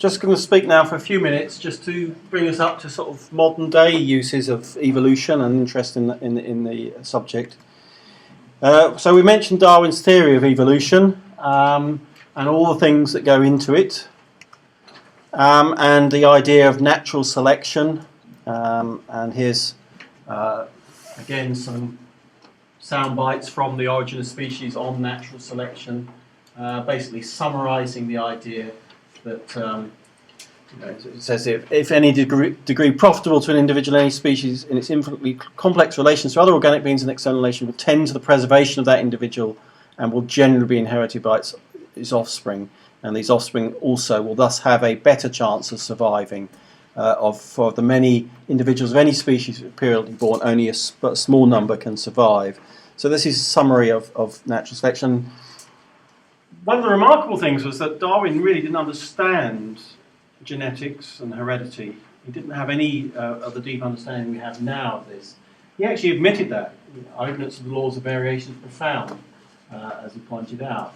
just going to speak now for a few minutes just to bring us up to sort of modern day uses of evolution and interest in the subject. So we mentioned Darwin's theory of evolution and all the things that go into it, and the idea of natural selection, and here's again some sound bites from The Origin of Species on natural selection, basically summarising the idea that it says if any degree profitable to an individual any species in its infinitely complex relations to other organic beings and external relations will tend to the preservation of that individual and will generally be inherited by its offspring, and these offspring also will thus have a better chance of surviving. For the many individuals of any species periodically born, only a small number can survive. So this is a summary of natural selection. One of the remarkable things was that Darwin really didn't understand genetics and heredity. He didn't have any of the deep understanding we have now of this. He actually admitted that. Ignorance of the laws of variation is profound, as he pointed out.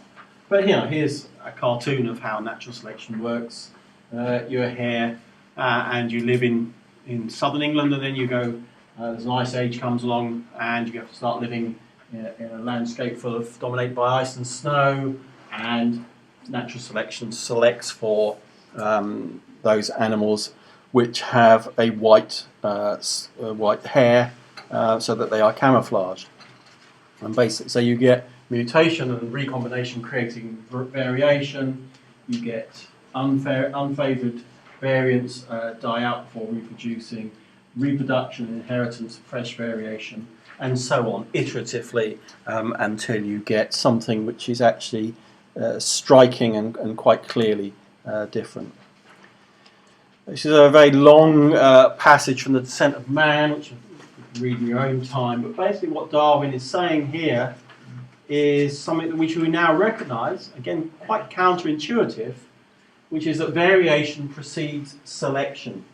But here's a cartoon of how natural selection works. You're a hare and you live in southern England, and then you go, there's an ice age comes along and you have to start living in a landscape dominated by ice and snow, and natural selection selects for those animals which have a white hair, so that they are camouflaged. And basically, so you get mutation and recombination creating variation. You get unfavoured variants die out before reproducing, reproduction and inheritance of fresh variation, and so on, iteratively, until you get something which is actually striking and quite clearly different. This is a very long passage from The Descent of Man, which you can read in your own time, but basically what Darwin is saying here is something which we now recognise, again quite counterintuitive, which is that variation precedes selection.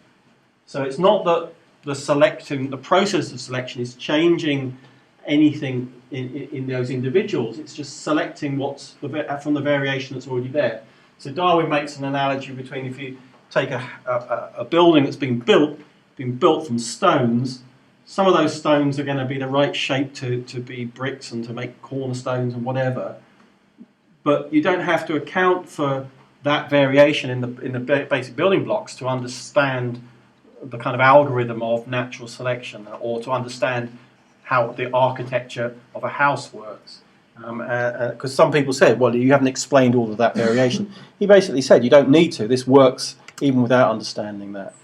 So it's not that the process of selection is changing anything in those individuals, it's just selecting what's from the variation that's already there. So Darwin makes an analogy between, if you take a building that's been built from stones, some of those stones are going to be the right shape to be bricks and to make cornerstones and whatever, but you don't have to account for that variation in the basic building blocks to understand the kind of algorithm of natural selection, or to understand how the architecture of a house works. Because some people said, well, you haven't explained all of that variation. He basically said, you don't need to. This works even without understanding that.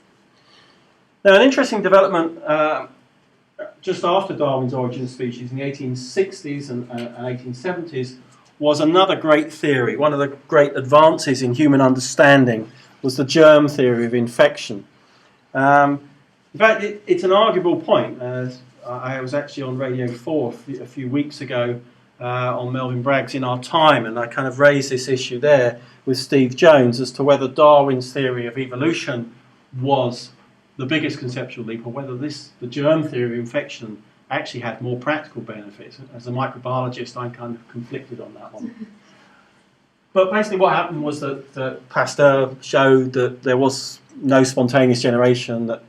Now, an interesting development just after Darwin's Origin of Species in the 1860s and 1870s was another great theory. One of the great advances in human understanding was the germ theory of infection. In fact, it's an arguable point. I was actually on Radio 4 a few weeks ago on Melvin Bragg's In Our Time, and I kind of raised this issue there with Steve Jones as to whether Darwin's theory of evolution was the biggest conceptual leap, or whether the germ theory of infection actually had more practical benefits. As a microbiologist, I'm kind of conflicted on that one. But basically what happened was that Pasteur showed that there was no spontaneous generation, that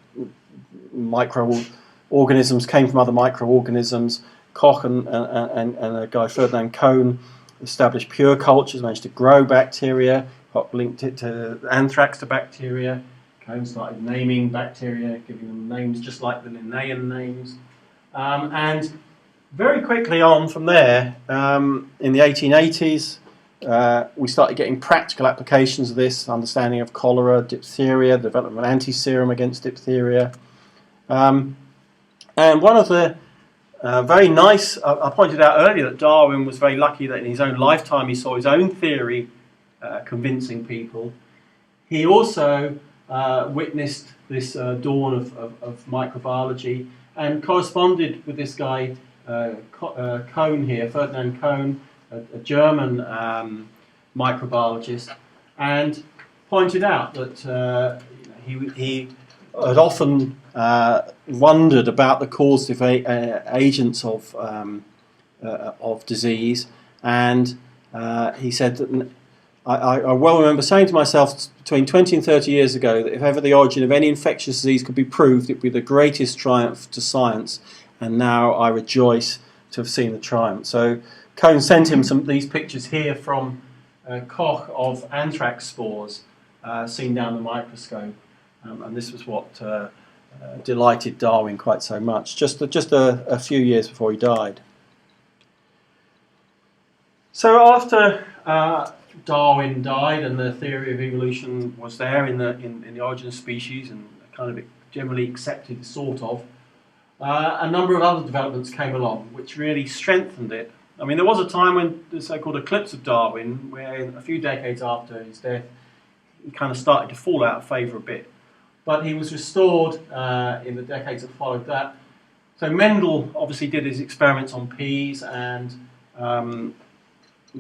microorganisms came from other microorganisms. Koch and a guy Ferdinand Cohn established pure cultures, managed to grow bacteria. Koch linked it to anthrax to bacteria. Cohn started naming bacteria, giving them names just like the Linnaean names. And very quickly on from there, in the 1880s, we started getting practical applications of this, understanding of cholera, diphtheria, the development of an anti-serum against diphtheria. And one of the very nice, I pointed out earlier that Darwin was very lucky that in his own lifetime he saw his own theory convincing people. He also witnessed this dawn of microbiology and corresponded with this guy, Cohn here, Ferdinand Cohn, a German microbiologist, and pointed out that he had often wondered about the causative agents of disease, and he said that I well remember saying to myself between 20 and 30 years ago that if ever the origin of any infectious disease could be proved, it would be the greatest triumph to science, and now I rejoice to have seen the triumph. So Cohn sent him these pictures here from Koch of anthrax spores seen down the microscope, and this was what delighted Darwin quite so much, just a few years before he died. So after Darwin died and the theory of evolution was there in the origin of species and kind of generally accepted sort of, a number of other developments came along which really strengthened it. I mean, there was a time when the so-called eclipse of Darwin, where a few decades after his death, he kind of started to fall out of favour a bit. But he was restored in the decades that followed that. So Mendel obviously did his experiments on peas and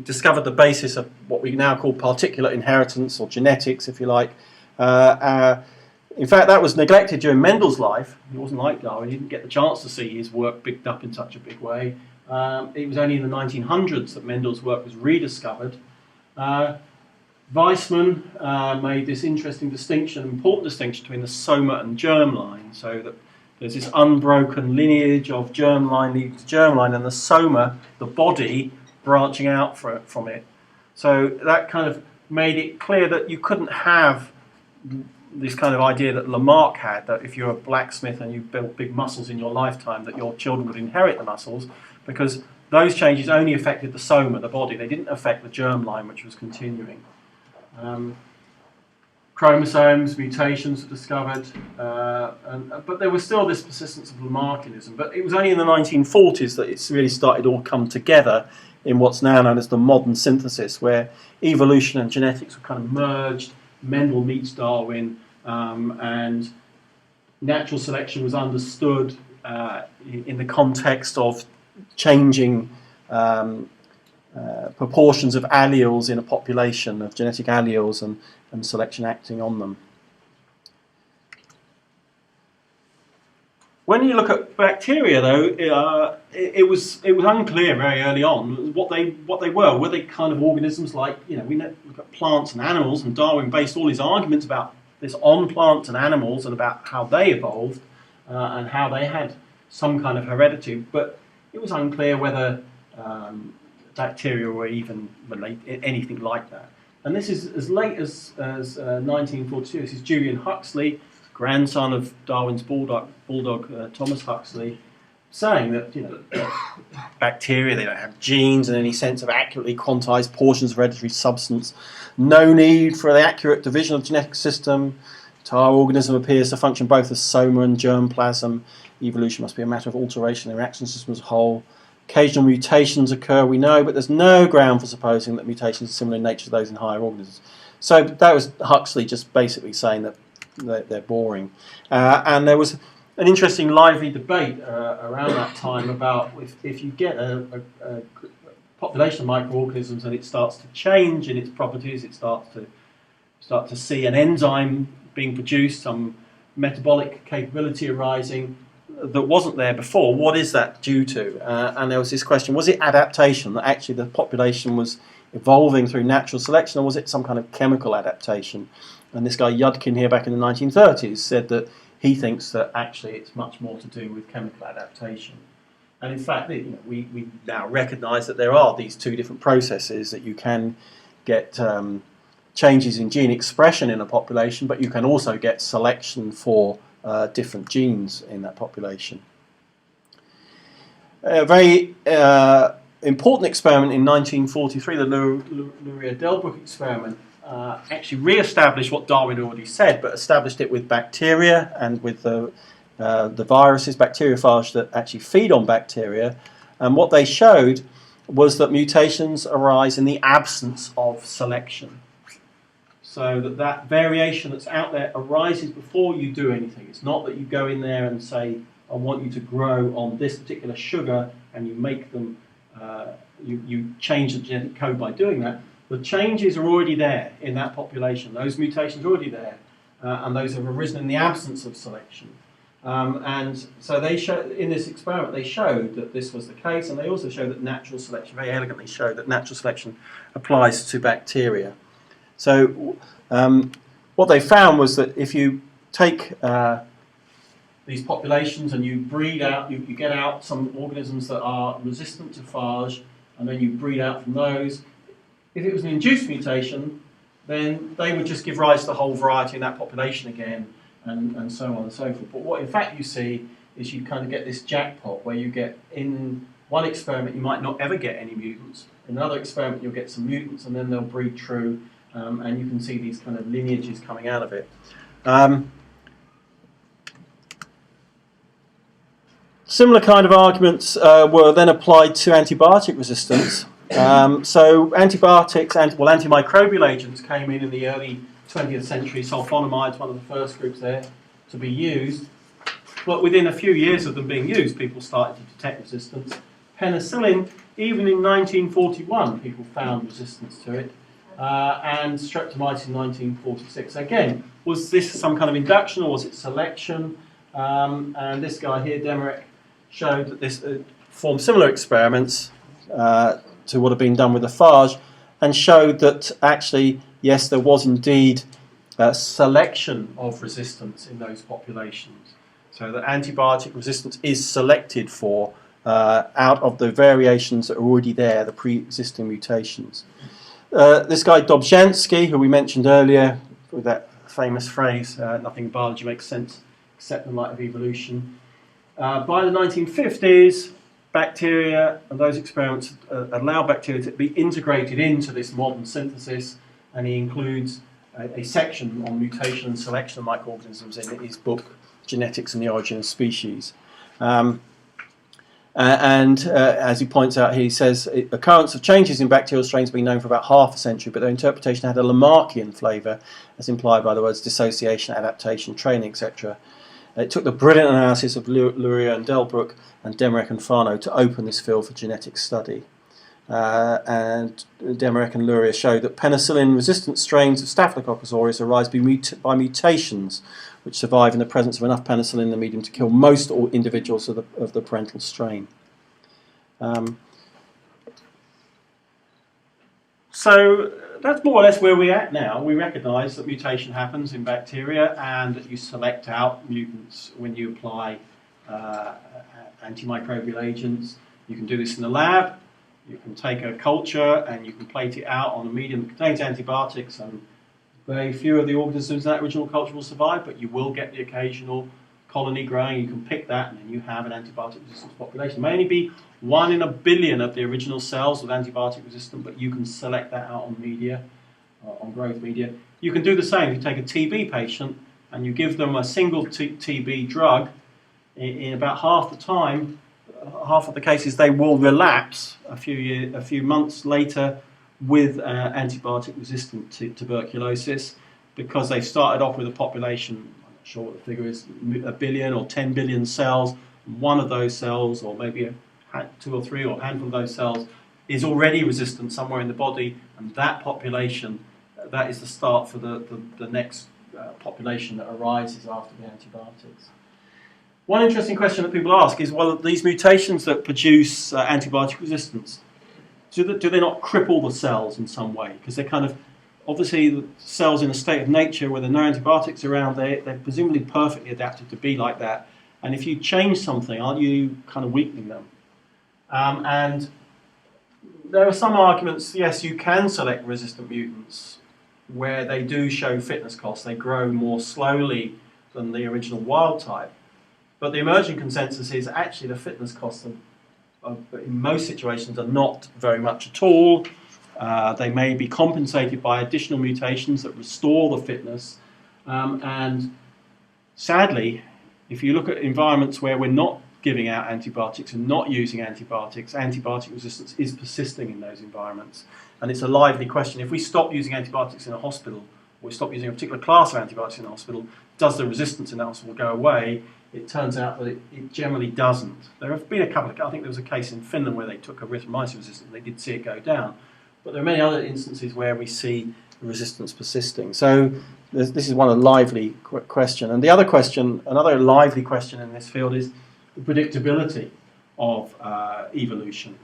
discovered the basis of what we now call particulate inheritance, or genetics, if you like. In fact, that was neglected during Mendel's life. He wasn't like Darwin. He didn't get the chance to see his work picked up in such a big way. It was only in the 1900s that Mendel's work was rediscovered. Weizmann made this interesting distinction, important distinction between the soma and germline, so that there's this unbroken lineage of germline leading to germline, and the soma, the body, branching out from it. So that kind of made it clear that you couldn't have this kind of idea that Lamarck had, that if you're a blacksmith and you built big muscles in your lifetime, that your children would inherit the muscles, because those changes only affected the soma, the body. They didn't affect the germline, which was continuing. Chromosomes, mutations were discovered, but there was still this persistence of Lamarckianism. But it was only in the 1940s that it's really started to all come together in what's now known as the modern synthesis, where evolution and genetics were kind of merged. Mendel meets Darwin, and natural selection was understood in the context of changing proportions of alleles in a population, of genetic alleles, and selection acting on them. When you look at bacteria, though, it was unclear very early on what they were. Were they kind of organisms like, we look at plants and animals, and Darwin based all his arguments about this on plants and animals and about how they evolved and how they had some kind of heredity, but it was unclear whether bacteria were even related, anything like that. And this is as late as 1942. This is Julian Huxley, grandson of Darwin's bulldog Thomas Huxley, saying that bacteria, they don't have genes in any sense of accurately quantized portions of hereditary substance. No need for the accurate division of the genetic system. Our organism appears to function both as soma and germplasm. Evolution must be a matter of alteration in the reaction system as a whole. Occasional mutations occur, we know, but there's no ground for supposing that mutations are similar in nature to those in higher organisms. So that was Huxley just basically saying that they're boring. And there was an interesting lively debate around that time about if you get a population of microorganisms and it starts to change in its properties, it start to see an enzyme being produced, some metabolic capability arising that wasn't there before, what is that due to? And there was this question, was it adaptation, that actually the population was evolving through natural selection, or was it some kind of chemical adaptation? And this guy Yudkin here back in the 1930s said that he thinks that actually it's much more to do with chemical adaptation. And in fact, we now recognise that there are these two different processes, that you can get changes in gene expression in a population, but you can also get selection for different genes in that population. A very important experiment in 1943, the Luria-Delbruck experiment, actually re-established what Darwin had already said, but established it with bacteria and with the viruses, bacteriophage that actually feed on bacteria. And what they showed was that mutations arise in the absence of selection. So that variation that's out there arises before you do anything. It's not that you go in there and say, I want you to grow on this particular sugar, and you make them, you change the genetic code by doing that. The changes are already there in that population. Those mutations are already there, and those have arisen in the absence of selection. And so they in this experiment, they showed that this was the case, and they also showed that natural selection, very elegantly showed that natural selection applies to bacteria. So what they found was that if you take these populations and you breed out, you get out some organisms that are resistant to phage, and then you breed out from those. If it was an induced mutation, then they would just give rise to the whole variety in that population again, and so on and so forth. But what in fact you see is you kind of get this jackpot where you get, in one experiment you might not ever get any mutants, in another experiment you'll get some mutants, and then they'll breed true, and you can see these kind of lineages coming out of it. Similar kind of arguments were then applied to antibiotic resistance. So antibiotics, antimicrobial agents came in the early 20th century. Sulfonamides, one of the first groups there to be used. But within a few years of them being used, people started to detect resistance. Penicillin, even in 1941, people found resistance to it. And streptomyces in 1946. Again, was this some kind of induction or was it selection? And this guy here, Debates, showed that this formed similar experiments to what had been done with the phage, and showed that actually, yes, there was indeed selection of resistance in those populations. So that antibiotic resistance is selected for out of the variations that are already there, the pre-existing mutations. This guy Dobzhansky, who we mentioned earlier, with that famous phrase, nothing in biology makes sense except in light of evolution. By the 1950s, bacteria and those experiments allow bacteria to be integrated into this modern synthesis, and he includes a section on mutation and selection of microorganisms in his book, Genetics and the Origin of Species. As he points out here, he says, occurrence of changes in bacterial strains have been known for about half a century, but their interpretation had a Lamarckian flavour, as implied by the words dissociation, adaptation, training, etc. It took the brilliant analysis of Luria-Delbruck and Debates and Fano to open this field for genetic study. And Debates and Luria showed that penicillin-resistant strains of Staphylococcus aureus arise by mutations which survive in the presence of enough penicillin in the medium to kill most individuals of the parental strain. So that's more or less where we're at now. We recognise that mutation happens in bacteria and that you select out mutants when you apply antimicrobial agents. You can do this in the lab. You can take a culture and you can plate it out on a medium that contains antibiotics, and very few of the organisms in that original culture will survive, but you will get the occasional colony growing. You can pick that, and then you have an antibiotic resistance population. It may only be 1 in a billion of the original cells with antibiotic resistant, but you can select that out on media, on growth media. You can do the same. You take a TB patient and you give them a single TB drug. In about half the time, half of the cases, they will relapse a few months later with antibiotic-resistant tuberculosis, because they've started off with a population, I'm not sure what the figure is, 1 billion or 10 billion cells. One of those cells, or maybe 2 or 3 or a handful of those cells, is already resistant somewhere in the body, and that population, that is the start for the next population that arises after the antibiotics. One interesting question that people ask is, well, these mutations that produce antibiotic resistance, do they not cripple the cells in some way? Because they're kind of, obviously, the cells in a state of nature where there are no antibiotics around, they're presumably perfectly adapted to be like that. And if you change something, aren't you kind of weakening them? And there are some arguments, yes, you can select resistant mutants where they do show fitness costs. They grow more slowly than the original wild type. But the emerging consensus is actually the fitness costs in most situations are not very much at all. They may be compensated by additional mutations that restore the fitness. And sadly, if you look at environments where we're not giving out antibiotics and not using antibiotics, antibiotic resistance is persisting in those environments. And it's a lively question. If we stop using antibiotics in a hospital, or we stop using a particular class of antibiotics in a hospital, does the resistance in that hospital go away? It turns out that it generally doesn't. There have been a couple of, I think there was a case in Finland where they took erythromycin resistance and they did see it go down. But there are many other instances where we see resistance persisting. So this is one lively question. And the other question, another lively question in this field, is the predictability of evolution.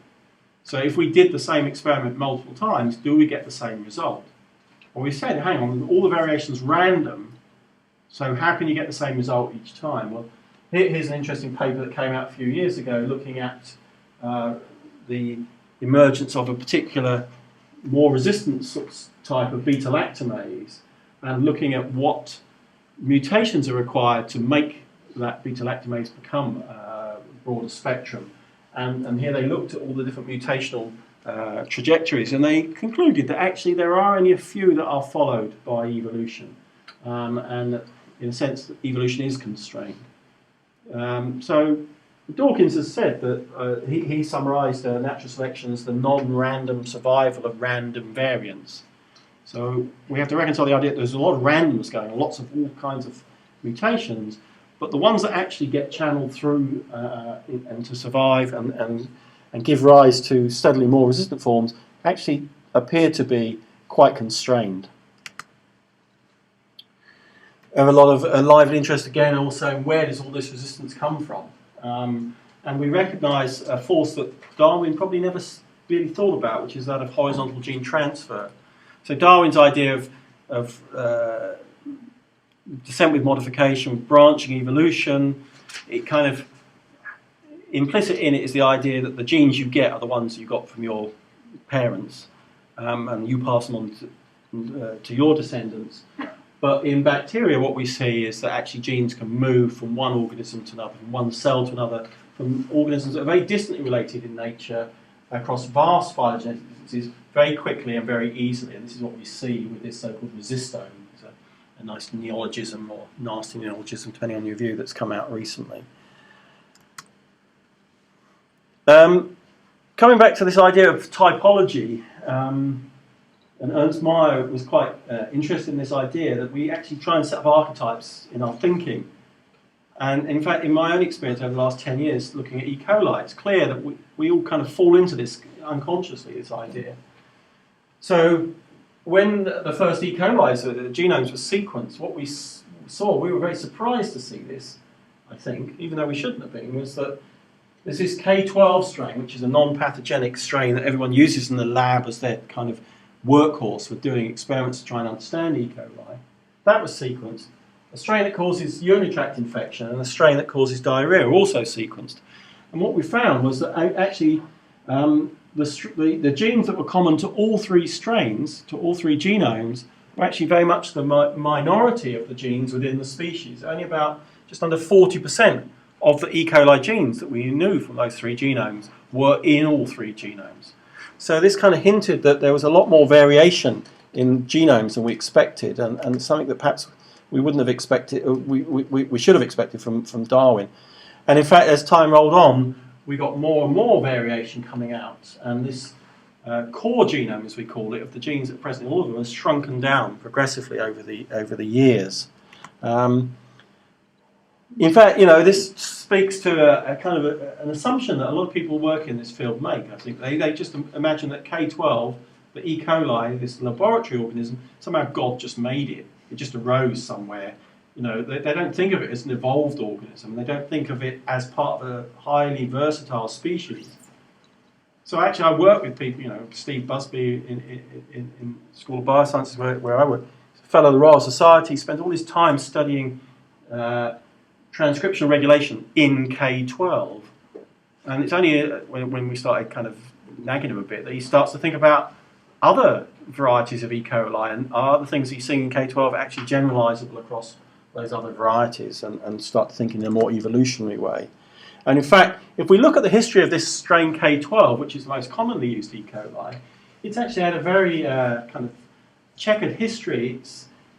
So if we did the same experiment multiple times, do we get the same result? Well, we said, hang on, all the variations random, so how can you get the same result each time? Well, here's an interesting paper that came out a few years ago looking at the emergence of a particular more resistant type of beta-lactamase and looking at what mutations are required to make that beta-lactamase become broader spectrum. And here they looked at all the different mutational trajectories, and they concluded that actually there are only a few that are followed by evolution, and that in a sense evolution is constrained. So Dawkins has said that he summarised natural selection as the non-random survival of random variants. So we have to reconcile the idea that there's a lot of randomness going on, lots of all kinds of mutations, but the ones that actually get channeled through and to survive and give rise to steadily more resistant forms actually appear to be quite constrained. I have a lot of lively interest again also in where does all this resistance come from. And we recognise a force that Darwin probably never really thought about, which is that of horizontal gene transfer. So Darwin's idea of descent with modification, branching evolution, it kind of, implicit in it is the idea that the genes you get are the ones you got from your parents, and you pass them on to your descendants. But in bacteria, what we see is that actually genes can move from one organism to another, from one cell to another, from organisms that are very distantly related in nature across vast phylogenetic distances very quickly and very easily. And this is what we see with this so-called resistome. It's a nice neologism or nasty neologism, depending on your view, that's come out recently. Coming back to this idea of typology, and Ernst Mayr was quite interested in this idea that we actually try and set up archetypes in our thinking. And in fact, in my own experience over the last 10 years looking at E. coli, it's clear that we all kind of fall into this unconsciously, this idea. So when the first E. coli, so the genomes were sequenced, what we saw, we were very surprised to see this, I think, even though we shouldn't have been, was that there's this K12 strain, which is a non-pathogenic strain that everyone uses in the lab as their kind of workhorse for doing experiments to try and understand E. coli. That was sequenced. A strain that causes urinary tract infection and a strain that causes diarrhea are also sequenced. And what we found was that actually the genes that were common to all three strains, to all three genomes, were actually very much the minority of the genes within the species. Only about just under 40% of the E. coli genes that we knew from those three genomes were in all three genomes. So this kind of hinted that there was a lot more variation in genomes than we expected, and something that perhaps we wouldn't have expected, we should have expected from Darwin. And in fact, as time rolled on, we got more and more variation coming out, and this core genome, as we call it, of the genes that are present in all of them, has shrunken down progressively over the years. In fact, you know, this speaks to a kind of an assumption that a lot of people working in this field make. I think they just imagine that K12, the E. coli, this laboratory organism, somehow God just made it. It just arose somewhere. You know, they don't think of it as an evolved organism. They don't think of it as part of a highly versatile species. So actually, I work with people. You know, Steve Busby in School of Biosciences, where I work, a fellow of the Royal Society, spent all his time studying transcriptional regulation in K12. And it's only when we started kind of nagging him a bit that he starts to think about other varieties of E. coli and are the things he's seeing in K12 actually generalizable across those other varieties, and start thinking in a more evolutionary way. And in fact, if we look at the history of this strain K12, which is the most commonly used E. coli, it's actually had a very kind of checkered history.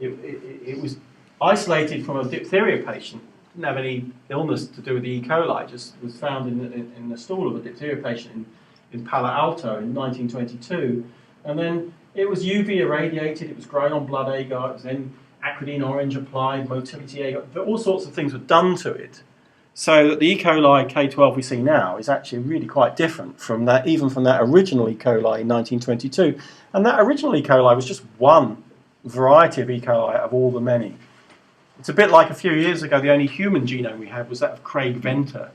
It was isolated from a diphtheria patient. Didn't have any illness to do with the E. coli, just was found in the stool of a diphtheria patient in Palo Alto in 1922. And then it was UV irradiated, it was grown on blood agar, it was then acridine orange applied, motility agar, all sorts of things were done to it. So that the E. coli K12 we see now is actually really quite different from that, even from that original E. coli in 1922. And that original E. coli was just one variety of E. coli out of all the many. It's a bit like a few years ago, the only human genome we had was that of Craig Venter.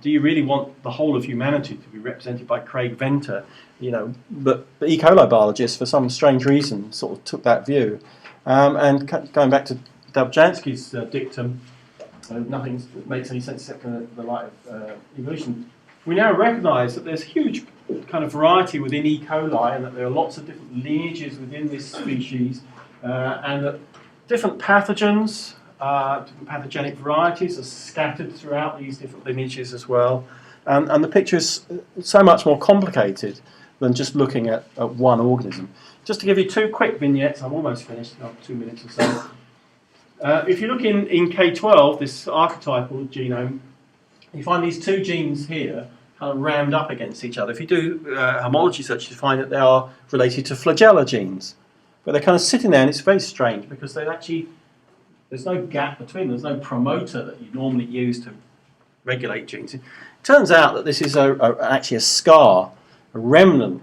do you really want the whole of humanity to be represented by Craig Venter? But E. coli biologists, for some strange reason, sort of took that view. And going back to Dobzhansky's dictum, nothing makes any sense except in the light of evolution. We now recognise that there's huge kind of variety within E. coli, and that there are lots of different lineages within this species, and that different pathogens, different pathogenic varieties are scattered throughout these different lineages as well. And the picture is so much more complicated than just looking at one organism. Just to give you two quick vignettes, I'm almost finished, about 2 minutes or so. If you look in K12, this archetypal genome, you find these two genes here kind of rammed up against each other. If you do homology search, you find that they are related to flagella genes. But they're kind of sitting there, and it's very strange because there's no gap between them. There's no promoter that you normally use to regulate genes. It turns out that this is actually a scar, a remnant.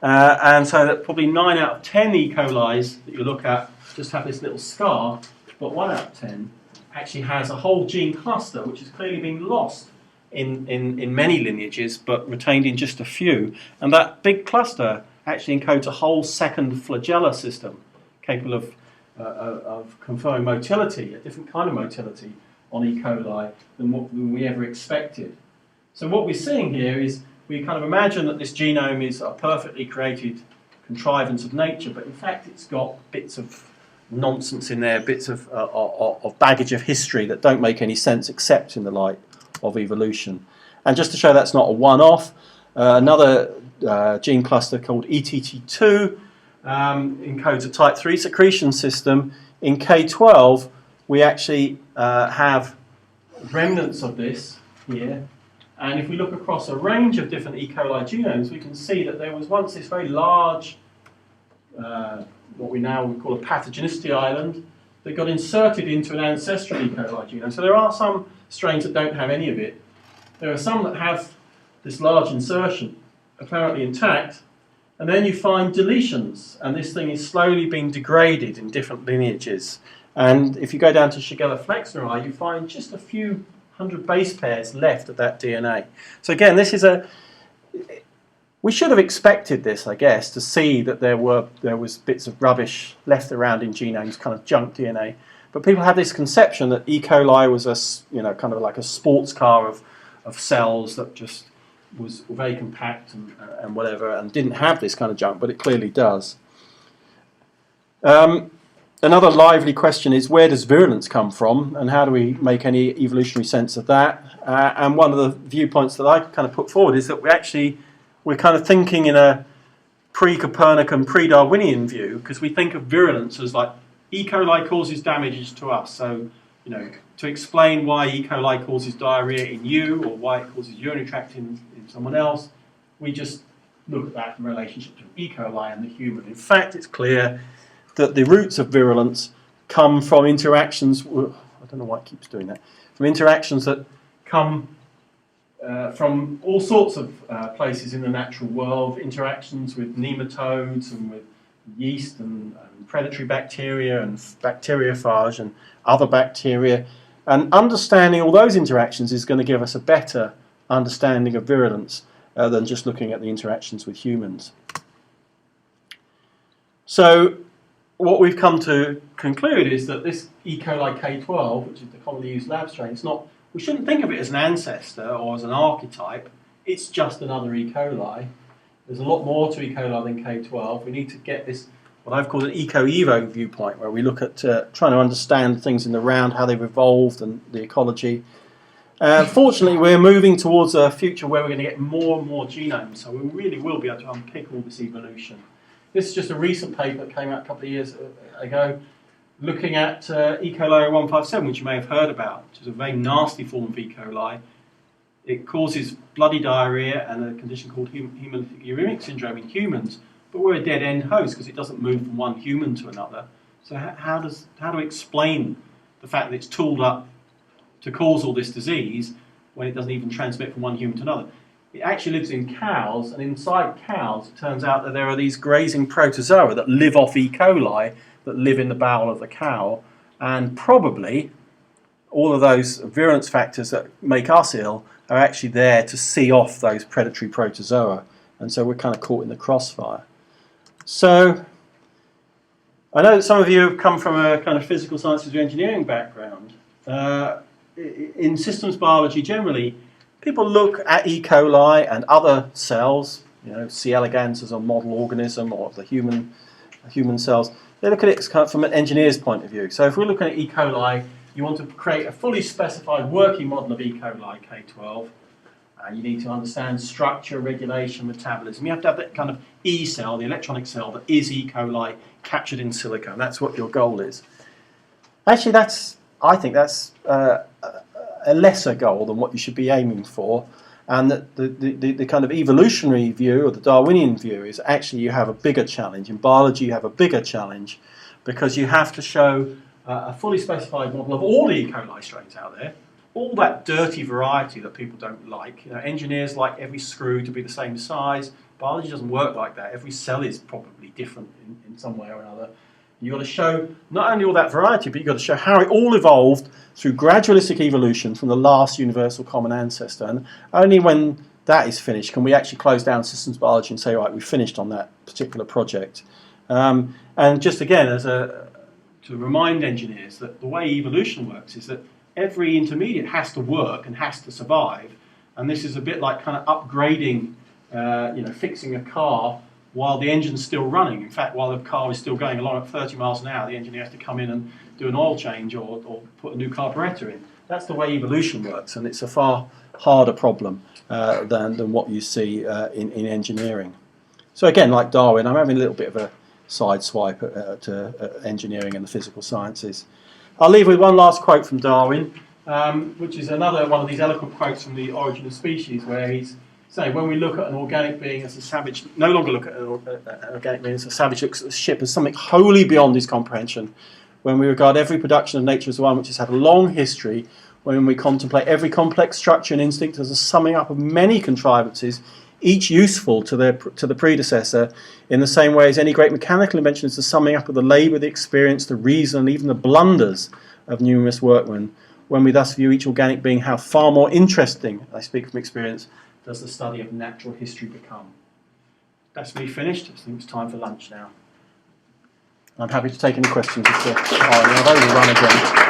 And so that probably 9 out of 10 E. colis that you look at just have this little scar, but 1 out of 10 actually has a whole gene cluster which has clearly been lost in many lineages but retained in just a few. And that big cluster actually encodes a whole second flagella system capable of conferring motility, a different kind of motility on E. coli than we ever expected. So what we're seeing here is we kind of imagine that this genome is a perfectly created contrivance of nature, but in fact it's got bits of nonsense in there, bits of baggage of history that don't make any sense except in the light of evolution. And just to show that's not a one-off, another gene cluster called ETT2 encodes a type 3 secretion system. In K12 we actually have remnants of this here. And if we look across a range of different E. coli genomes, we can see that there was once this very large, what we now would call a pathogenicity island, that got inserted into an ancestral E. coli genome. So there are some strains that don't have any of it. There are some that have this large insertion apparently intact, and then you find deletions, and this thing is slowly being degraded in different lineages. And if you go down to Shigella flexneri, you find just a few 100 base pairs left of that DNA. So again, this is we should have expected this, I guess, to see that there was bits of rubbish left around in genomes, kind of junk DNA. But people have this conception that E. coli was kind of like a sports car of cells that just was very compact and whatever, and didn't have this kind of junk, but it clearly does. Another lively question is, where does virulence come from, and how do we make any evolutionary sense of that? And one of the viewpoints that I kind of put forward is that we're kind of thinking in a pre-Copernican, pre-Darwinian view, because we think of virulence as like E. coli causes damages to us. So, to explain why E. coli causes diarrhea in you or why it causes urinary tract in someone else, we just look at that in relationship to E. coli and the human. In fact, it's clear that the roots of virulence come from interactions, I don't know why it keeps doing that, from interactions that come from all sorts of places in the natural world, interactions with nematodes and with yeast and predatory bacteria and bacteriophage and other bacteria. And understanding all those interactions is going to give us a better understanding of virulence than just looking at the interactions with humans. So what we've come to conclude is that this E. coli K12, which is the commonly used lab strain, we shouldn't think of it as an ancestor or as an archetype. It's just another E. coli. There's a lot more to E. coli than K12. We need to get this, what I've called an eco-evo viewpoint, where we look at trying to understand things in the round, how they've evolved and the ecology. Fortunately, we're moving towards a future where we're going to get more and more genomes, so we really will be able to unpick all this evolution. This is just a recent paper that came out a couple of years ago, looking at E. coli 157, which you may have heard about, which is a very nasty form of E. coli. It causes bloody diarrhea and a condition called hemolytic uremic syndrome in humans, but we're a dead-end host because it doesn't move from one human to another. So how do we explain the fact that it's tooled up to cause all this disease when it doesn't even transmit from one human to another? It actually lives in cows, and inside cows it turns out that there are these grazing protozoa that live off E. coli, that live in the bowel of the cow, and probably all of those virulence factors that make us ill are actually there to see off those predatory protozoa. And so we're kind of caught in the crossfire. So I know that some of you have come from a kind of physical sciences or engineering background. In systems biology generally, people look at E. coli and other cells, you know, C. elegans as a model organism, or the human cells. They look at it kind of from an engineer's point of view. So if we're looking at E. coli, you want to create a fully specified working model of E. coli K12, and you need to understand structure, regulation, metabolism. You have to have that kind of E cell, the electronic cell that is E. coli captured in silico. That's what your goal is. Actually, I think that's a lesser goal than what you should be aiming for. And the kind of evolutionary view, or the Darwinian view, is actually you have a bigger challenge. In biology, you have a bigger challenge because you have to show a fully specified model of all the E. coli strains out there, all that dirty variety that people don't like. You know, engineers like every screw to be the same size. Biology doesn't work like that. Every cell is probably different in some way or another. You've got to show not only all that variety, but you've got to show how it all evolved through gradualistic evolution from the last universal common ancestor. And only when that is finished can we actually close down systems biology and say, right, we've finished on that particular project. And just again, to remind engineers that the way evolution works is that every intermediate has to work and has to survive. And this is a bit like kind of upgrading, fixing a car while the engine's still running. In fact, while the car is still going along at 30 miles an hour, the engineer has to come in and do an oil change or put a new carburetor in. That's the way evolution works, and it's a far harder problem than what you see in engineering. So again, like Darwin, I'm having a little bit of a side swipe to engineering and the physical sciences. I'll leave with one last quote from Darwin, which is another one of these eloquent quotes from The Origin of Species, where he's saying, when we look at an organic being as a savage, no longer look at an organic being as a savage, looks at the ship as something wholly beyond his comprehension. When we regard every production of nature as one which has had a long history, when we contemplate every complex structure and instinct as a summing up of many contrivances, each useful to the predecessor, in the same way as any great mechanical invention is the summing up of the labour, the experience, the reason, and even the blunders of numerous workmen, when we thus view each organic being, how far more interesting, I speak from experience, does the study of natural history become. That's me finished. I think it's time for lunch now. I'm happy to take any questions if there are any. I've overrun again.